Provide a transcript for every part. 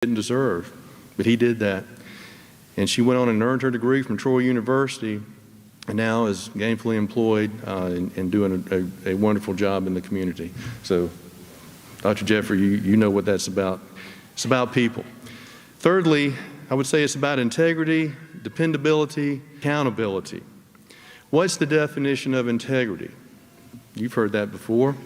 didn't deserve, but he did that. And she went on and earned her degree from Troy University, and now is gainfully employed and doing a wonderful job in the community. So, Dr. Jeffrey, you know what that's about. It's about people. Thirdly, I would say it's about integrity, dependability, accountability. What's the definition of integrity? You've heard that before.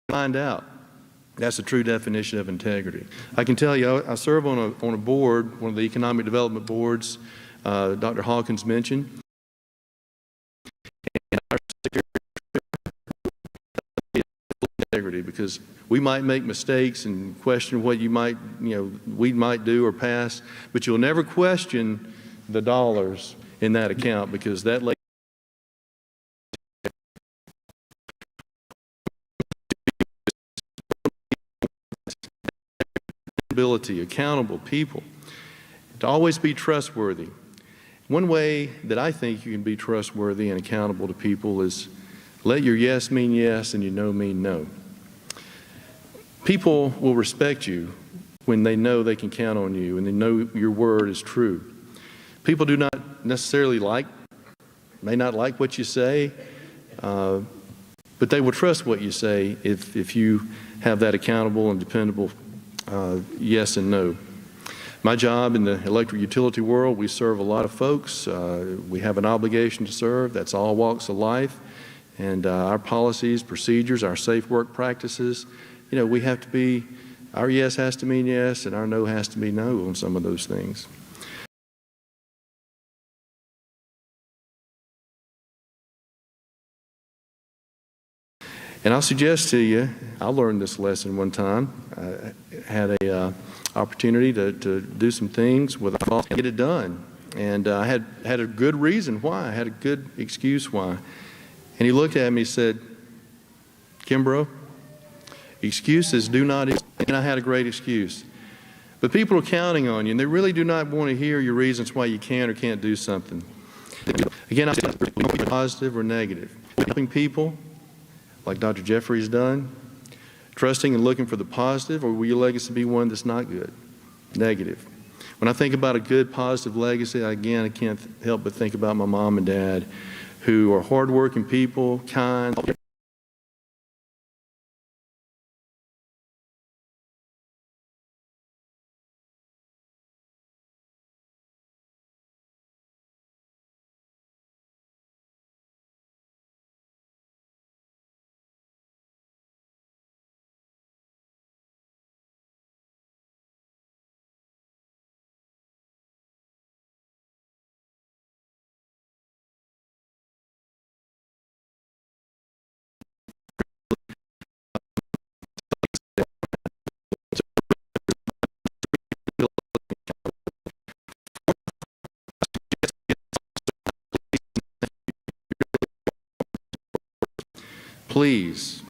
Find out. That's the true definition of integrity. I can tell you, I serve on a board, one of the economic development boards Dr. Hawkins mentioned. And our integrity, because we might make mistakes and question what we might do or pass, but you'll never question the dollars in that account, because that accountable people, to always be trustworthy. One way that I think you can be trustworthy and accountable to people is let your yes mean yes and your no mean no. People will respect you when they know they can count on you and they know your word is true. People do not necessarily may not like what you say, but they will trust what you say if you have that accountable and dependable yes and no. My job in the electric utility world, we serve a lot of folks. We have an obligation to serve. That's all walks of life. And our policies, procedures, our safe work practices, we have to be, our yes has to mean yes and our no has to be no on some of those things. And I'll suggest to you, I learned this lesson one time. I had a opportunity to do some things with a boss and get it done. And I had a good reason why. I had a good excuse why. And he looked at me and said, Kimbro, excuses do not exist. And I had a great excuse. But people are counting on you, and they really do not want to hear your reasons why you can or can't do something. Again, I said positive or negative. Helping people, like Dr. Jeffrey's done, trusting and looking for the positive, or will your legacy be one that's not good, negative? When I think about a good, positive legacy, I can't help but think about my mom and dad, who are hardworking people, kind. Please,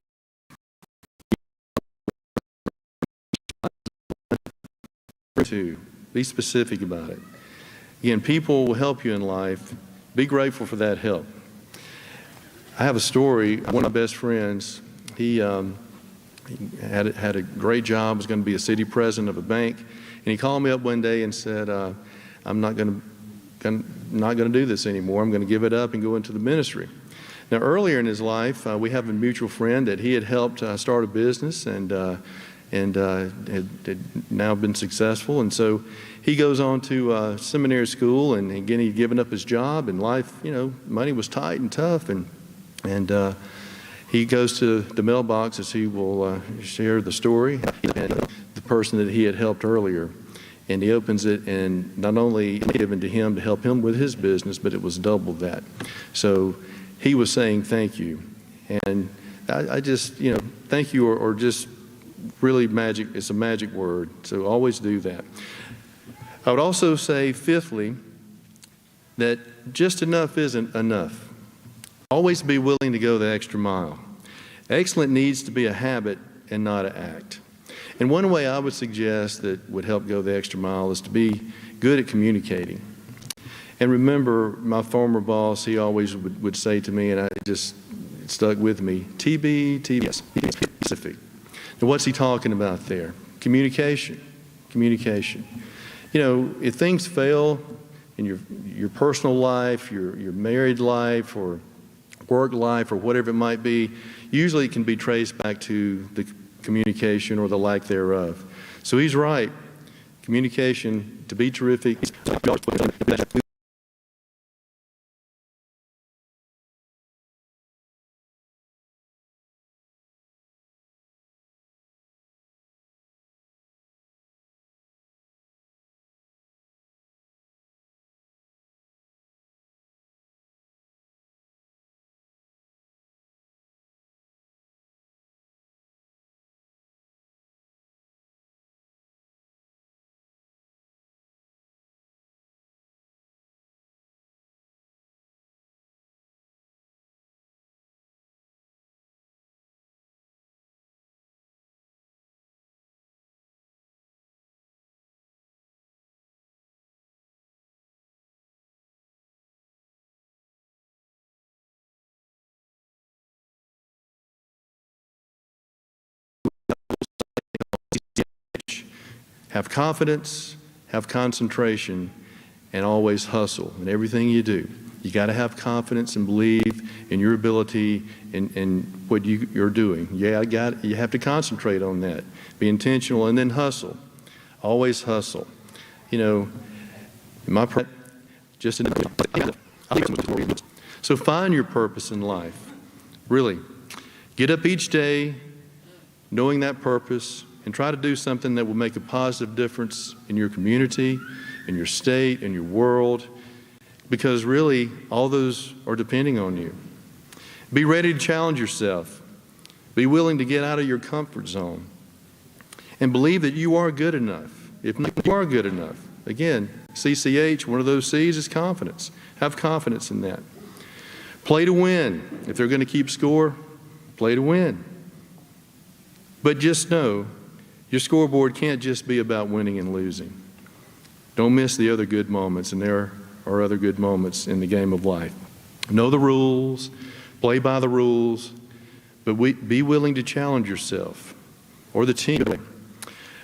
to be specific about it. Again, people will help you in life. Be grateful for that help. I have a story. One of my best friends, he had a great job, was going to be a city president of a bank, and he called me up one day and said, I'm not going to do this anymore. I'm going to give it up and go into the ministry. Now, earlier in his life, we have a mutual friend that he had helped start a business and had now been successful. And so he goes on to seminary school, and again, he'd given up his job, and life, money was tight and tough. And he goes to the mailbox, as he will share the story, and the person that he had helped earlier. And he opens it, and not only given to him to help him with his business, but it was double that. So he was saying thank you. And I just, thank you or just really magic. It's a magic word. So always do that. I would also say, fifthly, that just enough isn't enough. Always be willing to go the extra mile. Excellent needs to be a habit and not an act. And one way I would suggest that would help go the extra mile is to be good at communicating. And remember, my former boss, he always would say to me, and it just stuck with me, TBS, specific. Now, what's he talking about there? Communication. Communication. You know, if things fail in your personal life, your married life, or work life, or whatever it might be, usually it can be traced back to the communication or the lack thereof. So he's right. Communication, to be terrific. Have confidence, have concentration, and always hustle in everything you do. You got to have confidence and believe in your ability in what you're doing. You have to concentrate on that. Be intentional, and then hustle. Always hustle. You know, in my just so find your purpose in life. Really, get up each day knowing that purpose, and try to do something that will make a positive difference in your community, in your state, in your world, because really all those are depending on you. Be ready to challenge yourself. Be willing to get out of your comfort zone, and believe that you are good enough. If not, you are good enough. Again, CCH, one of those C's is confidence. Have confidence in that. Play to win. If they're going to keep score, play to win. But just know, your scoreboard can't just be about winning and losing. Don't miss the other good moments, and there are other good moments in the game of life. Know the rules, play by the rules, but be willing to challenge yourself or the team.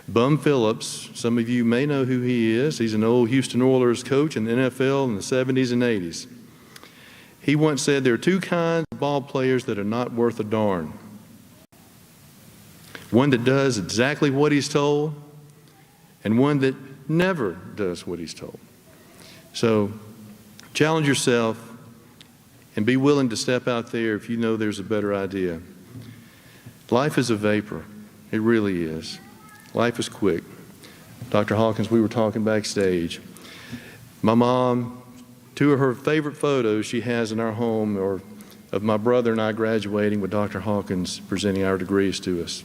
Bum Phillips, some of you may know who he is. He's an old Houston Oilers coach in the NFL in the 70s and 80s. He once said there are two kinds of ball players that are not worth a darn. One that does exactly what he's told, and one that never does what he's told. So challenge yourself and be willing to step out there if you know there's a better idea. Life is a vapor. It really is. Life is quick. Dr. Hawkins, we were talking backstage. My mom, two of her favorite photos she has in our home are of my brother and I graduating with Dr. Hawkins presenting our degrees to us.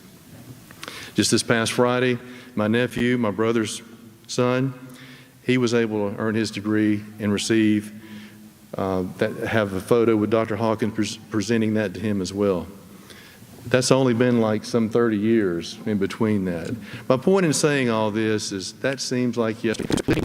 Just this past Friday, my nephew, my brother's son, he was able to earn his degree and receive have a photo with Dr. Hawkins presenting that to him as well. That's only been like some 30 years in between that. My point in saying all this is that seems like yesterday.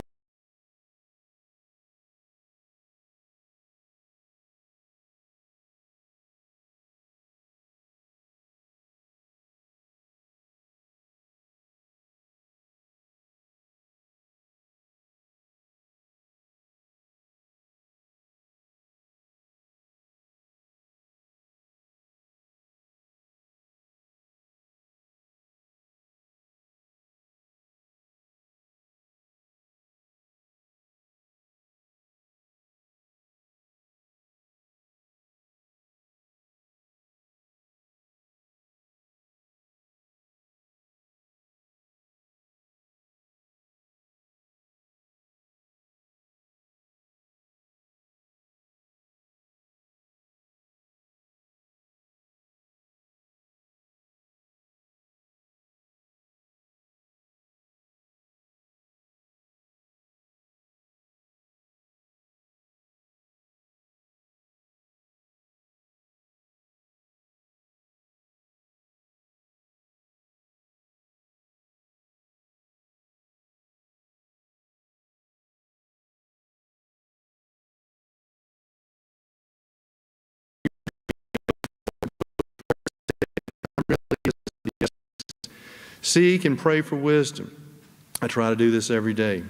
Seek and pray for wisdom. I try to do this every day.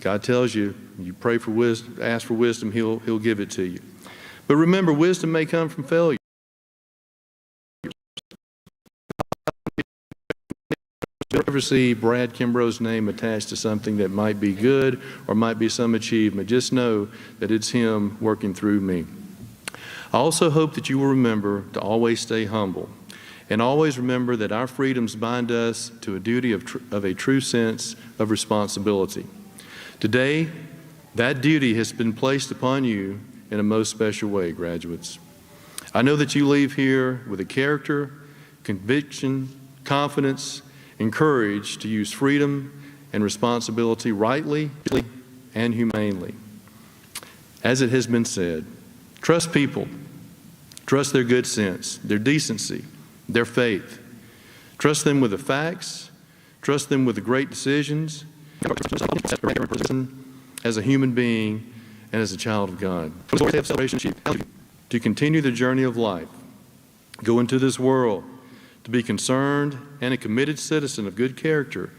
God tells you, you pray for wisdom, ask for wisdom, He'll give it to you. But remember, wisdom may come from failure. You'll never see Brad Kimbro's name attached to something that might be good or might be some achievement. Just know that it's Him working through me. I also hope that you will remember to always stay humble and always remember that our freedoms bind us to a duty of a true sense of responsibility. Today, that duty has been placed upon you in a most special way, graduates. I know that you leave here with a character, conviction, confidence, and courage to use freedom and responsibility rightly and humanely. As it has been said, trust people. Trust their good sense, their decency, their faith. Trust them with the facts. Trust them with the great decisions. As a human being and as a child of God. To continue the journey of life. Go into this world to be concerned and a committed citizen of good character.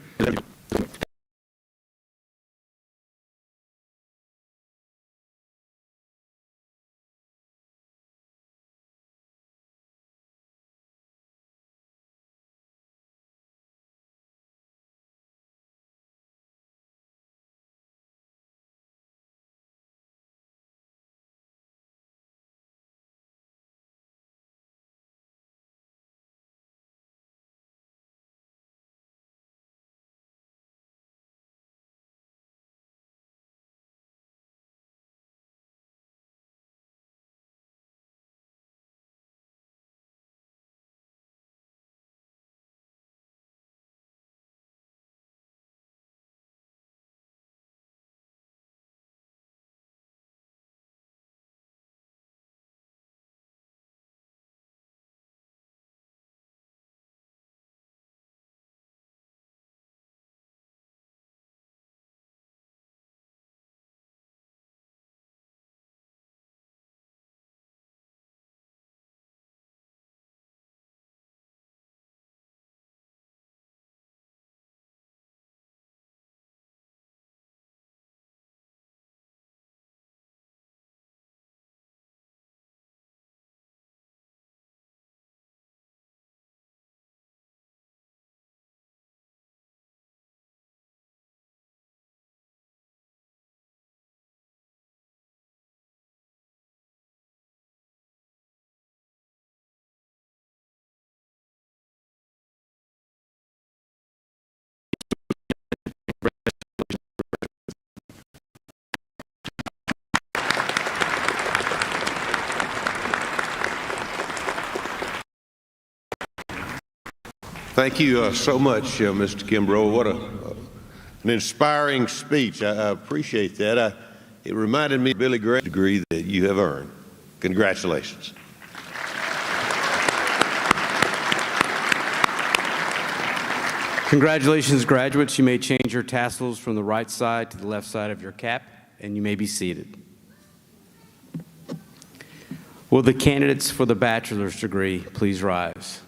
Thank you so much, Mr. Kimbro. What an inspiring speech. I appreciate that. It reminded me of Billy Graham's degree that you have earned. Congratulations. Congratulations, graduates. You may change your tassels from the right side to the left side of your cap, and you may be seated. Will the candidates for the bachelor's degree please rise?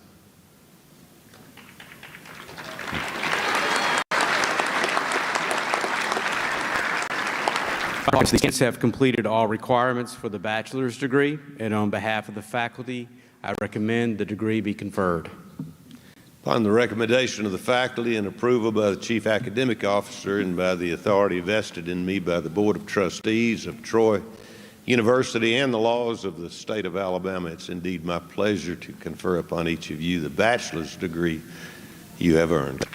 The candidates have completed all requirements for the bachelor's degree, and on behalf of the faculty, I recommend the degree be conferred. Upon the recommendation of the faculty and approval by the Chief Academic Officer and by the authority vested in me by the Board of Trustees of Troy University and the laws of the state of Alabama, it's indeed my pleasure to confer upon each of you the bachelor's degree you have earned.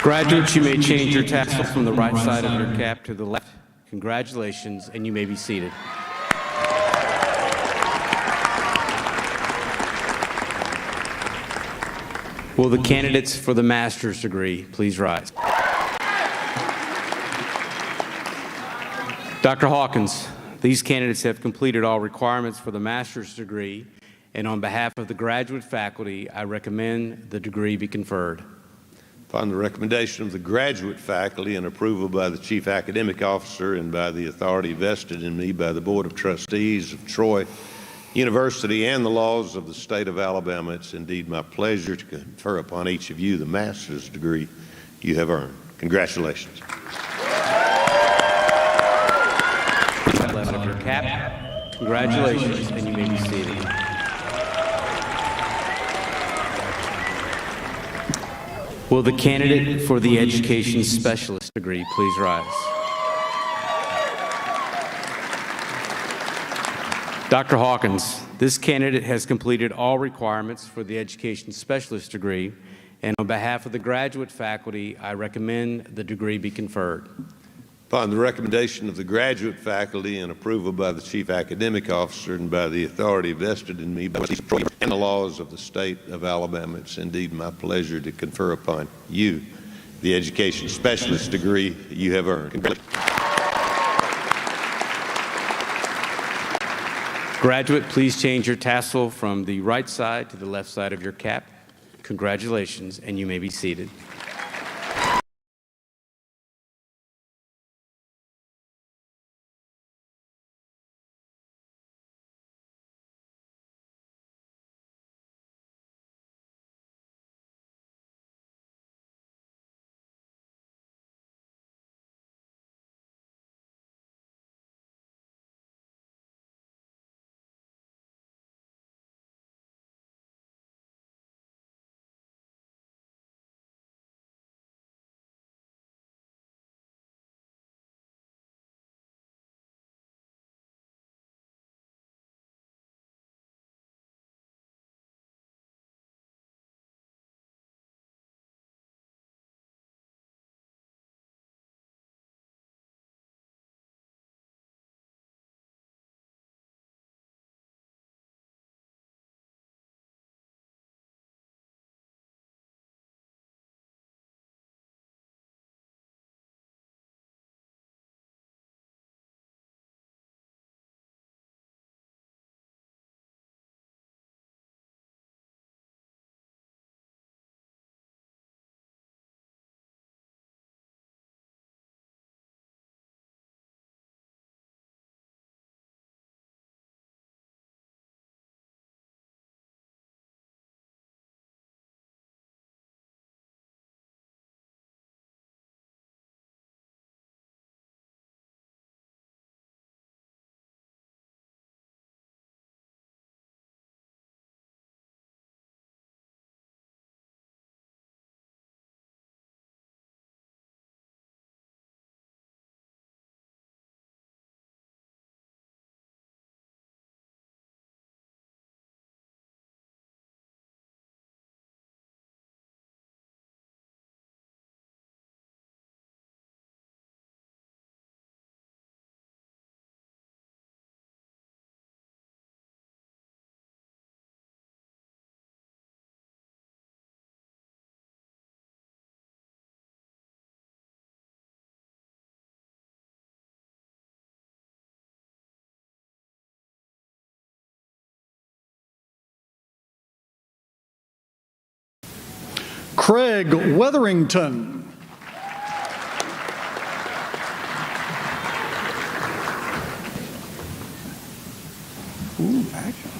Graduates, you may change your tassel from the right side of your cap to the left. Congratulations, and you may be seated. Will the candidates for the master's degree please rise? Dr. Hawkins, these candidates have completed all requirements for the master's degree, and on behalf of the graduate faculty, I recommend the degree be conferred. Upon the recommendation of the graduate faculty and approval by the Chief Academic Officer and by the authority vested in me by the Board of Trustees of Troy University and the laws of the state of Alabama, it's indeed my pleasure to confer upon each of you the master's degree you have earned. Congratulations. Left of your cap. Congratulations, and you may be seated. Will the candidate for the Education Specialist degree please rise? Dr. Hawkins, this candidate has completed all requirements for the Education Specialist degree, and on behalf of the graduate faculty, I recommend the degree be conferred. Upon the recommendation of the graduate faculty and approval by the Chief Academic Officer and by the authority vested in me by the and the laws of the state of Alabama, it's indeed my pleasure to confer upon you the Education Specialist degree you have earned. Congratulations. Graduate, please change your tassel from the right side to the left side of your cap. Congratulations, and you may be seated. Craig Wetherington. Ooh, action.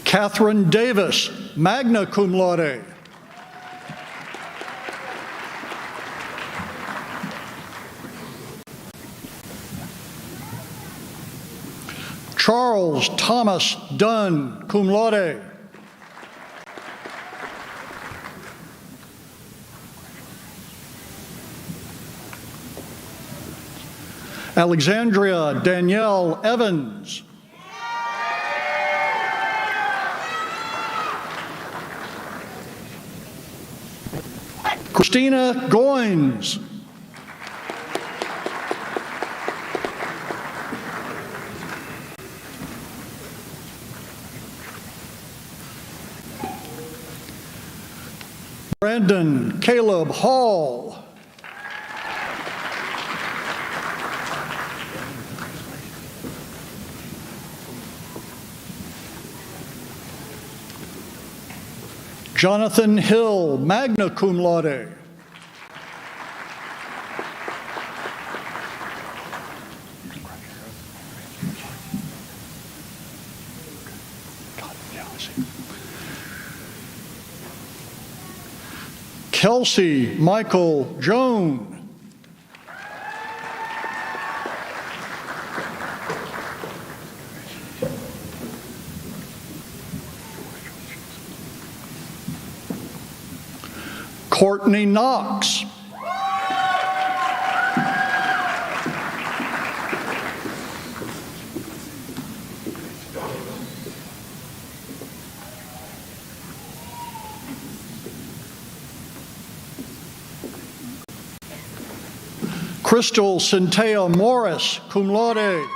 Catherine Davis, magna cum laude. Charles Thomas Dunn, cum laude. Alexandria Danielle Evans. Christina Goins. Brandon Caleb Hall. Jonathan Hill, magna cum laude. Kelsey Michael Joan. Courtney Knox. Crystal Centea Morris, cum laude.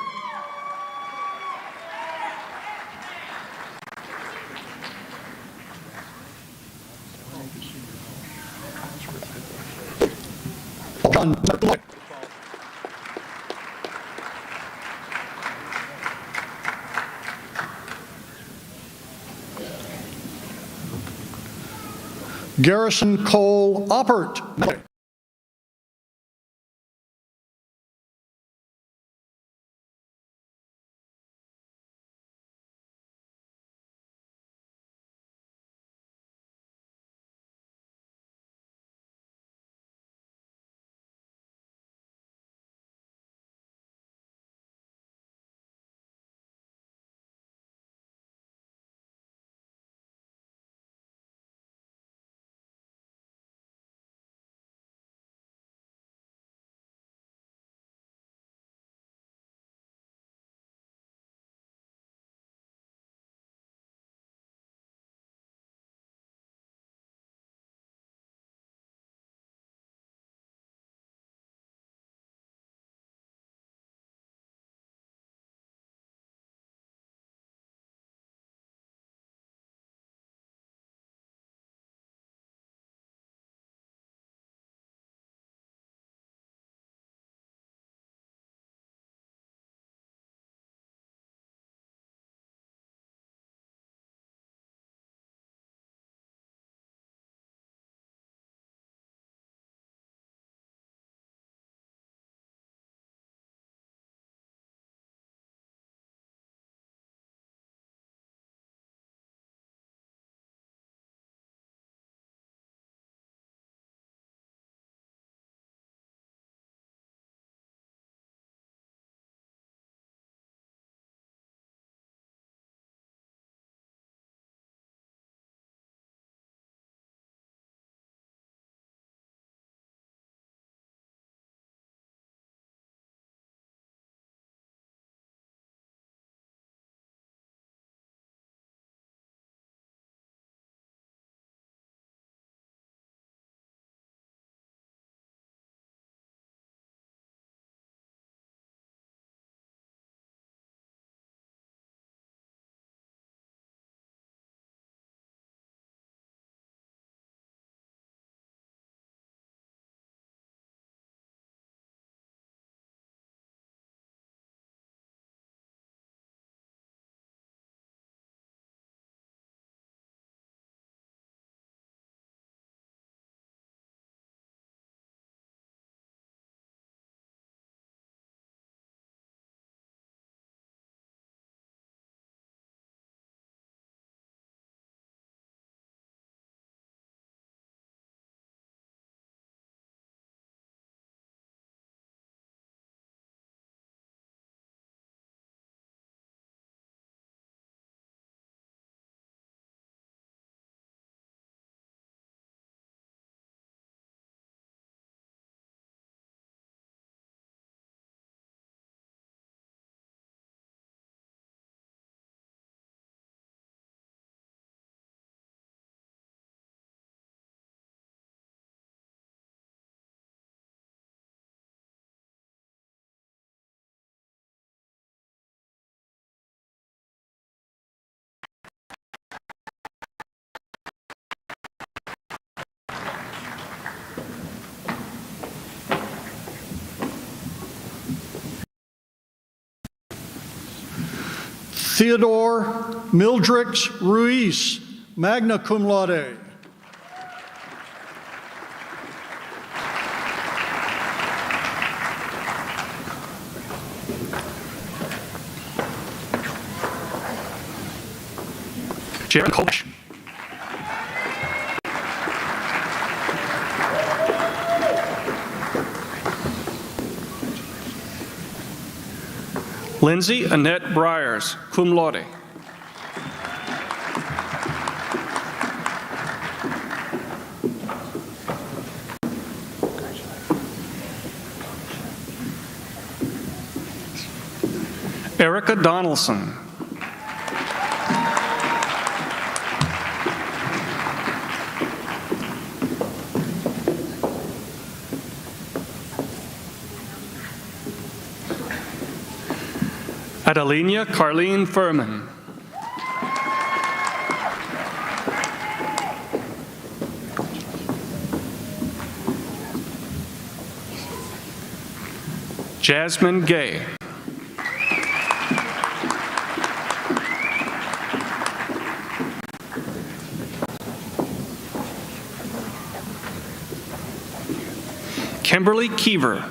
Garrison Cole Oppert. Theodore Mildrix Ruiz, magna cum laude. Jared Koch. Lindsay Annette Briers, cum laude. Erica Donaldson. Adelina Carlene Furman. Jasmine Gay. Kimberly Keever.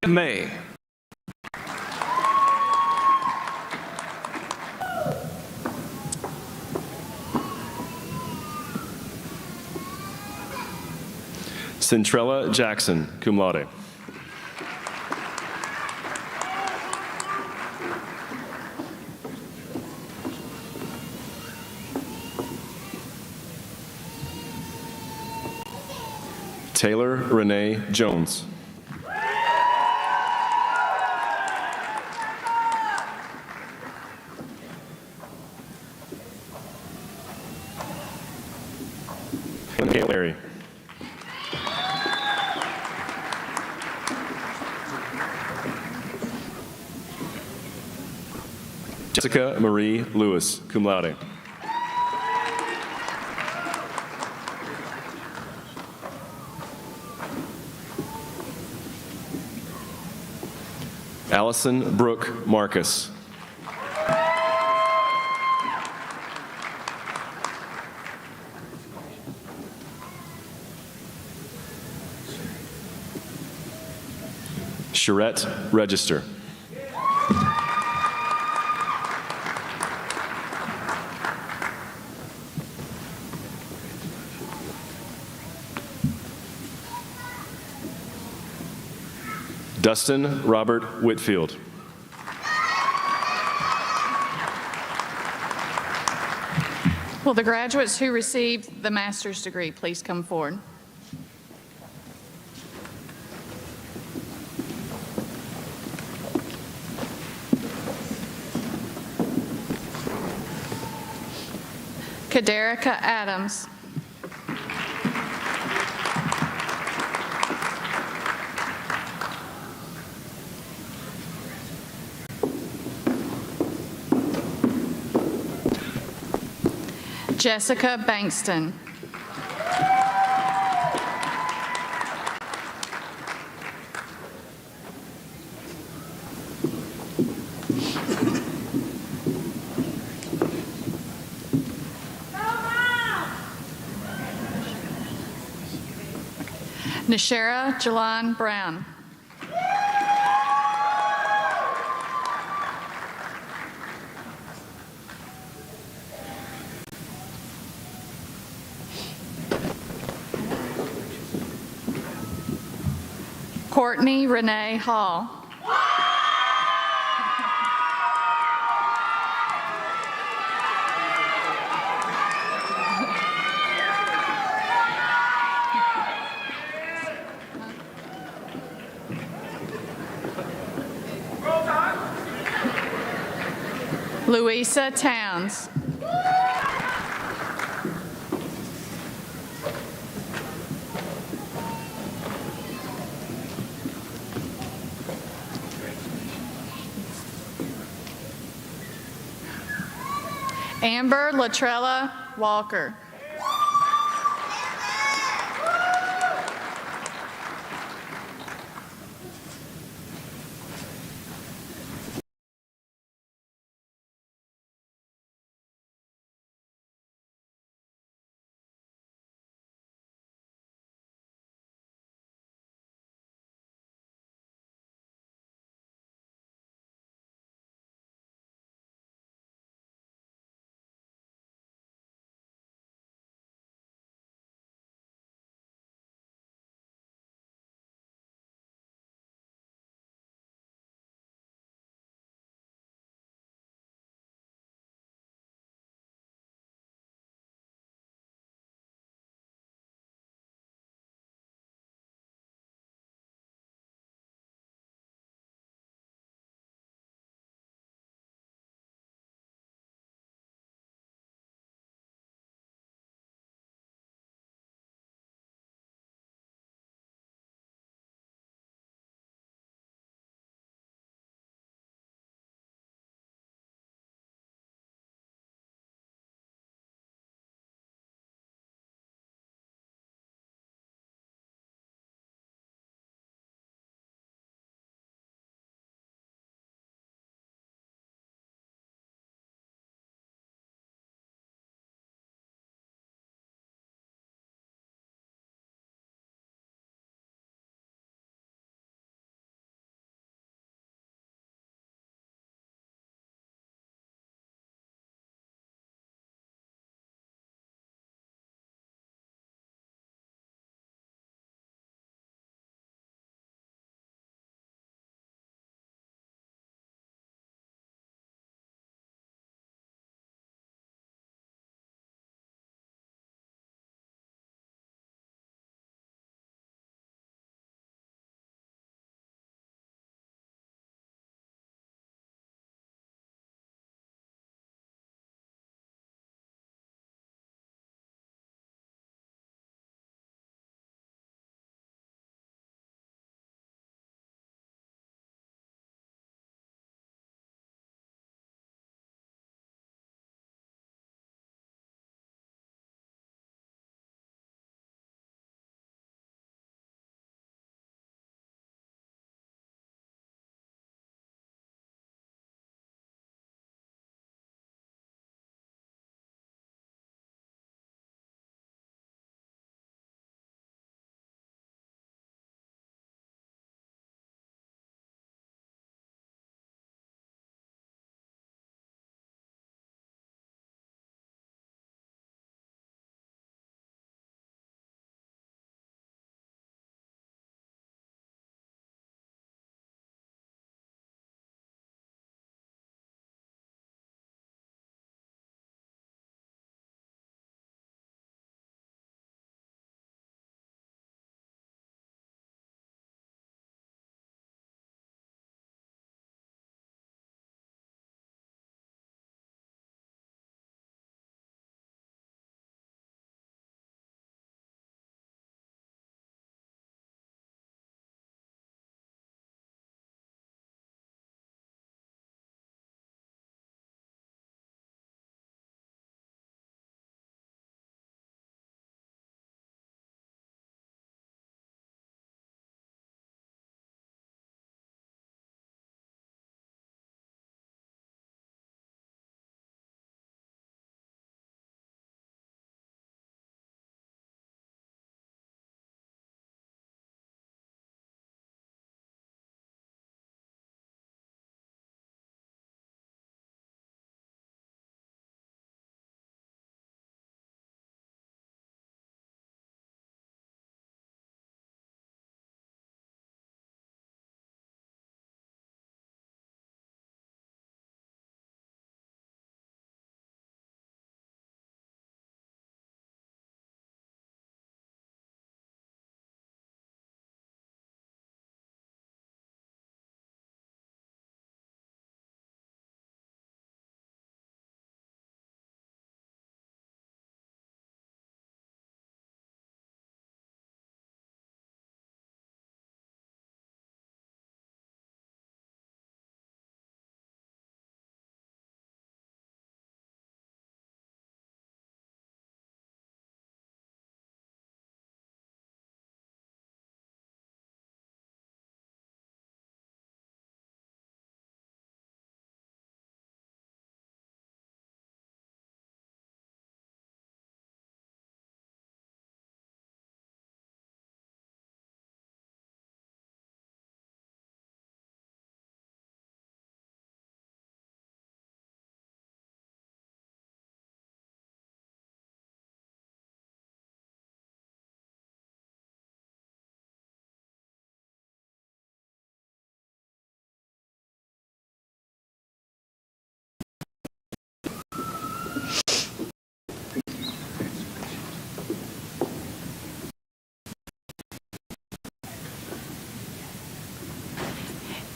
May. Centrella Jackson, cum laude. Taylor Renee Jones. Larry. Jessica Marie Lewis, cum laude. Allison Brooke Marcus. Charette Register. Dustin Robert Whitfield. Will the graduates who received the master's degree please come forward? Kaderica Adams. Jessica Bankston. Nashara Jalan Brown. Courtney Renee Hall. Louisa Towns. Amber Latrella Walker.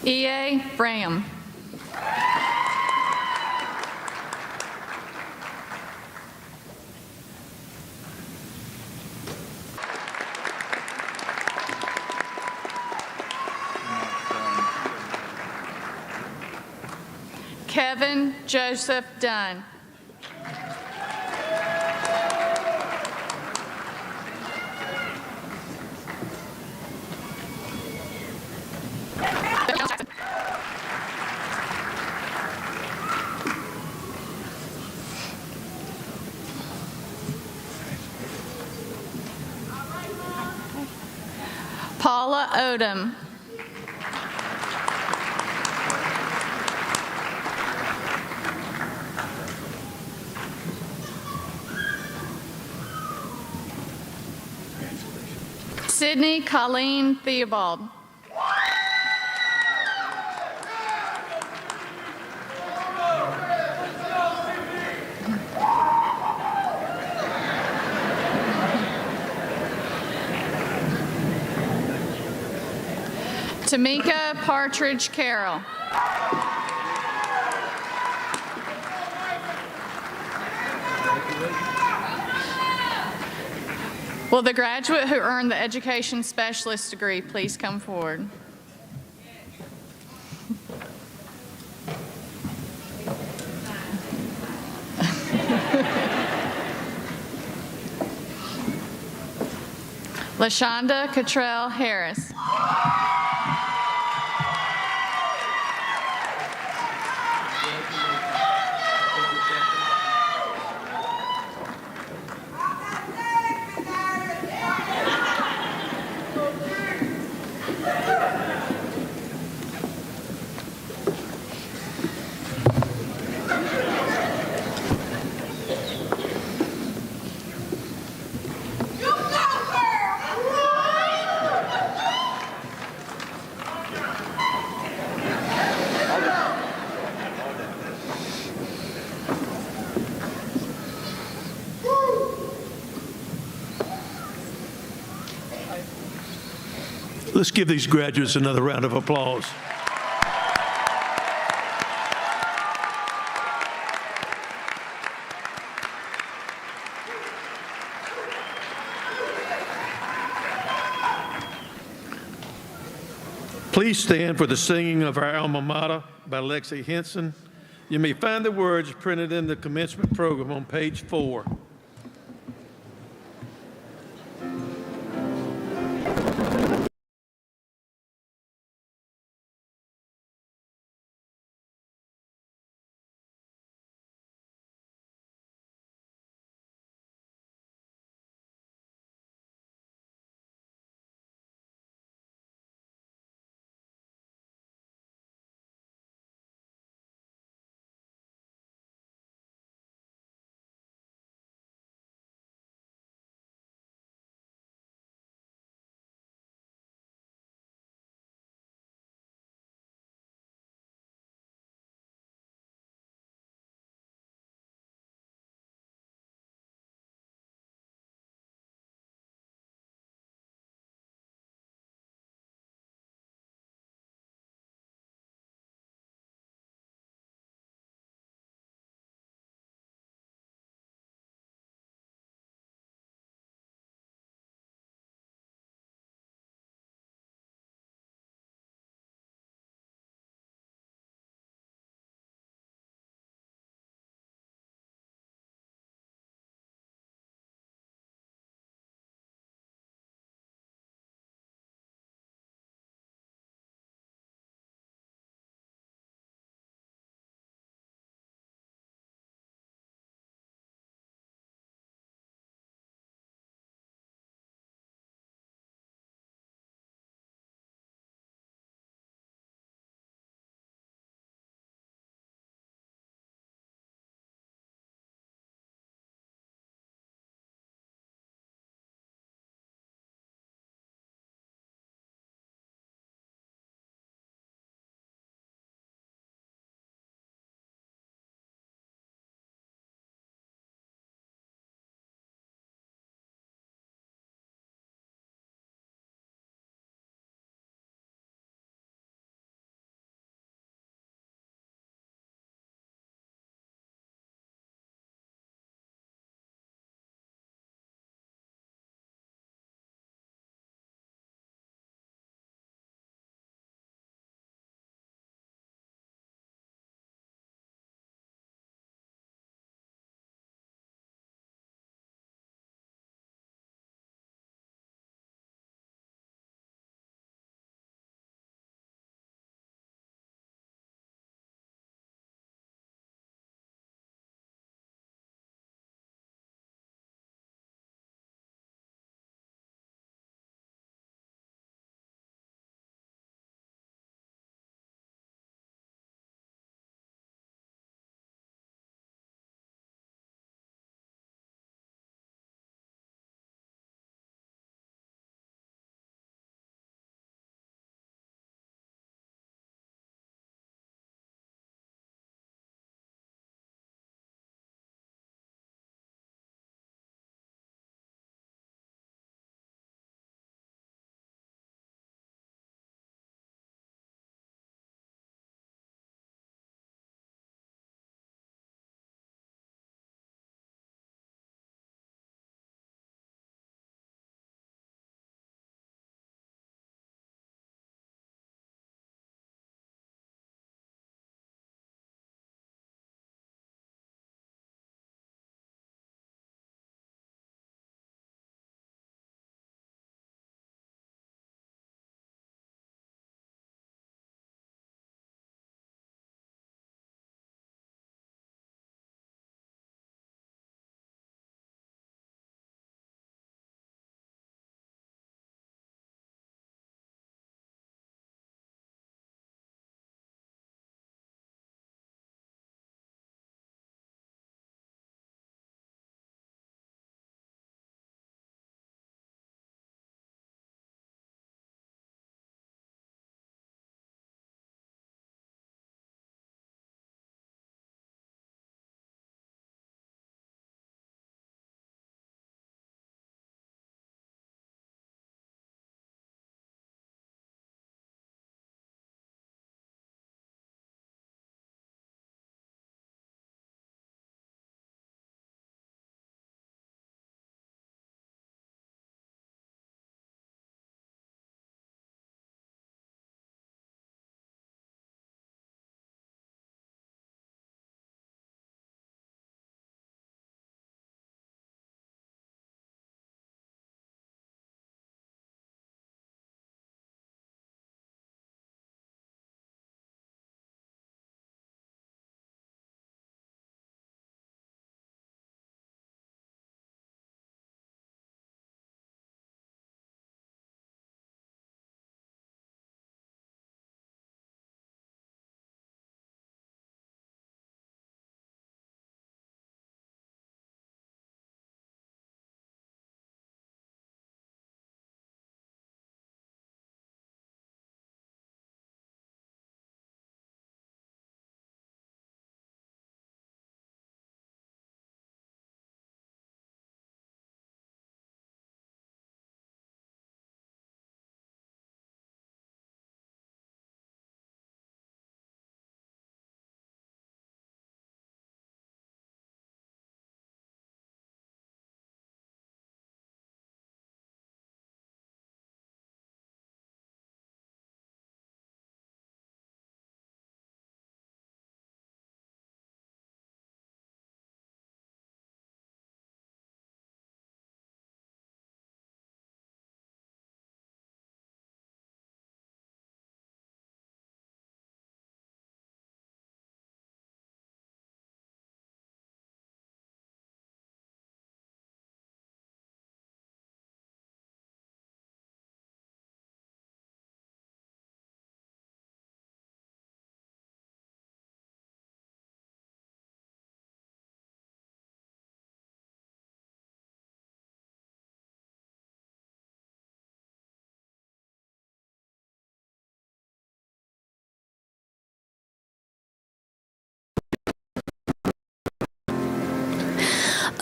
E.A. Graham. Kevin Joseph Dunn. Paula Odom. Sydney Colleen Theobald. Tamika Partridge Carroll. Will the graduate who earned the Education Specialist degree please come forward? LaShonda Cottrell Harris. Let's give these graduates another round of applause. Please stand for the singing of our alma mater by Lexi Henson. You may find the words printed in the commencement program on page 4.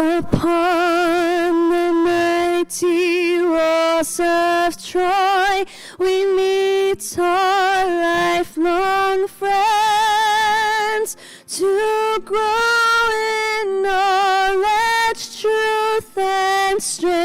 Upon the mighty walls of Troy, we meet our lifelong friends to grow in knowledge, truth, and strength.